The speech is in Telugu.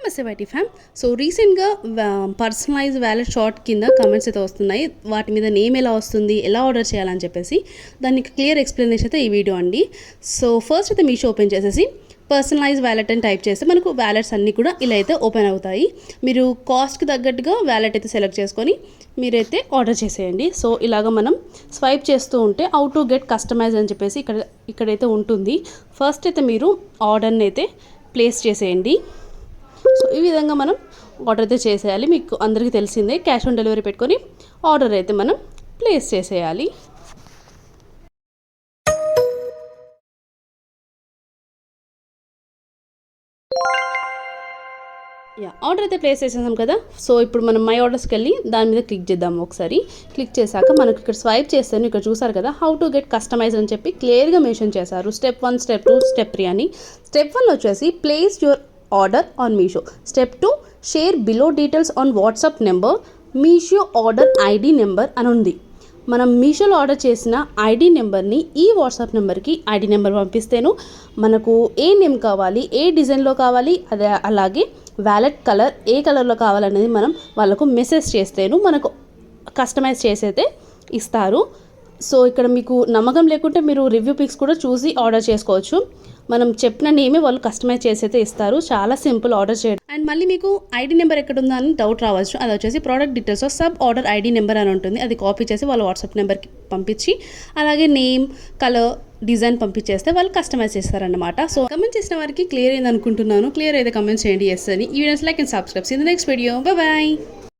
నమస్తే వైటీ ఫ్యామ్. సో రీసెంట్గా పర్సనలైజ్ వ్యాలెట్ షార్ట్ కింద కమెంట్స్ అయితే వస్తున్నాయి. వాటి మీద నేమ్ ఎలా వస్తుంది, ఎలా ఆర్డర్ చేయాలని చెప్పేసి దానికి క్లియర్ ఎక్స్ప్లెనేషన్ అయితే ఈ వీడియో అండి. సో ఫస్ట్ అయితే మీషో ఓపెన్ చేసేసి పర్సనలైజ్ వ్యాలెట్ అని టైప్ చేస్తే మనకు వ్యాలెట్స్ అన్నీ కూడా ఇలా అయితే ఓపెన్ అవుతాయి. మీరు కాస్ట్కి తగ్గట్టుగా వ్యాలెట్ అయితే సెలెక్ట్ చేసుకొని మీరైతే ఆర్డర్ చేసేయండి. సో ఇలాగ మనం స్వైప్ చేస్తూ ఉంటే హౌ టు గెట్ కస్టమైజ్ అని చెప్పేసి ఇక్కడైతే ఉంటుంది. ఫస్ట్ అయితే మీరు ఆర్డర్ని అయితే ప్లేస్ చేసేయండి. సో ఈ విధంగా మనం ఆర్డర్ అయితే చేసేయాలి. మీకు అందరికీ తెలిసిందే, క్యాష్ ఆన్ డెలివరీ పెట్టుకొని ఆర్డర్ అయితే మనం ప్లేస్ చేసేయాలి. ఆర్డర్ అయితే ప్లేస్ చేసేసాం కదా. సో ఇప్పుడు మనం మై ఆర్డర్స్కి వెళ్ళి దాని మీద క్లిక్ చేద్దాం. ఒకసారి క్లిక్ చేశాక మనకు ఇక్కడ స్వైప్ చేస్తాను. ఇక్కడ చూసారు కదా, హౌ టు గెట్ కస్టమైజ్ అని చెప్పి క్లియర్గా మెన్షన్ చేశారు. స్టెప్ 1, స్టెప్ 2, స్టెప్ 3 అని. స్టెప్ 1 వచ్చేసి place your order on Meesho. Step 2 share below details on WhatsApp number, Meesho order ID number అని ఉంది. మనం మీషోలో ఆర్డర్ చేసిన ఐడి నెంబర్ని ఈ వాట్సాప్ నెంబర్కి ఐడి నెంబర్ పంపిస్తేను మనకు ఏ నేమ్ కావాలి, ఏ డిజైన్లో కావాలి, అలాగే వ్యాలెట్ కలర్ ఏ కలర్లో కావాలనేది మనం వాళ్ళకు మెసేజ్ చేస్తేను మనకు కస్టమైజ్ చేసైతే ఇస్తారు. సో ఇక్కడ మీకు నమ్మకం లేకుంటే మీరు రివ్యూ పిక్స్ కూడా చూసి ఆర్డర్ చేసుకోవచ్చు. మనం చెప్పిన నేమే వాళ్ళు కస్టమైజ్ చేసి అయితే ఇస్తారు. చాలా సింపుల్ ఆర్డర్ చేయడం. అండ్ మళ్ళీ మీకు ఐడి నెంబర్ ఎక్కడ ఉందా అని డౌట్ రావచ్చు. అది వచ్చేసి product details sub order ID number అని ఉంటుంది. అది కాపీ చేసి వాళ్ళ వాట్సాప్ నెంబర్కి పంపించి అలాగే నేమ్, కలర్, డిజైన్ పంపించేస్తే వాళ్ళు కస్టమైజ్ చేస్తారన్నమాట. సో కమెంట్ చేసిన వారికి క్లియర్ అయింది అనుకుంటున్నాను. క్లియర్ అయితే కమెంట్ చేయండి ఎస్ అని. ఈ videos like and subscribe. In the next video. Bye.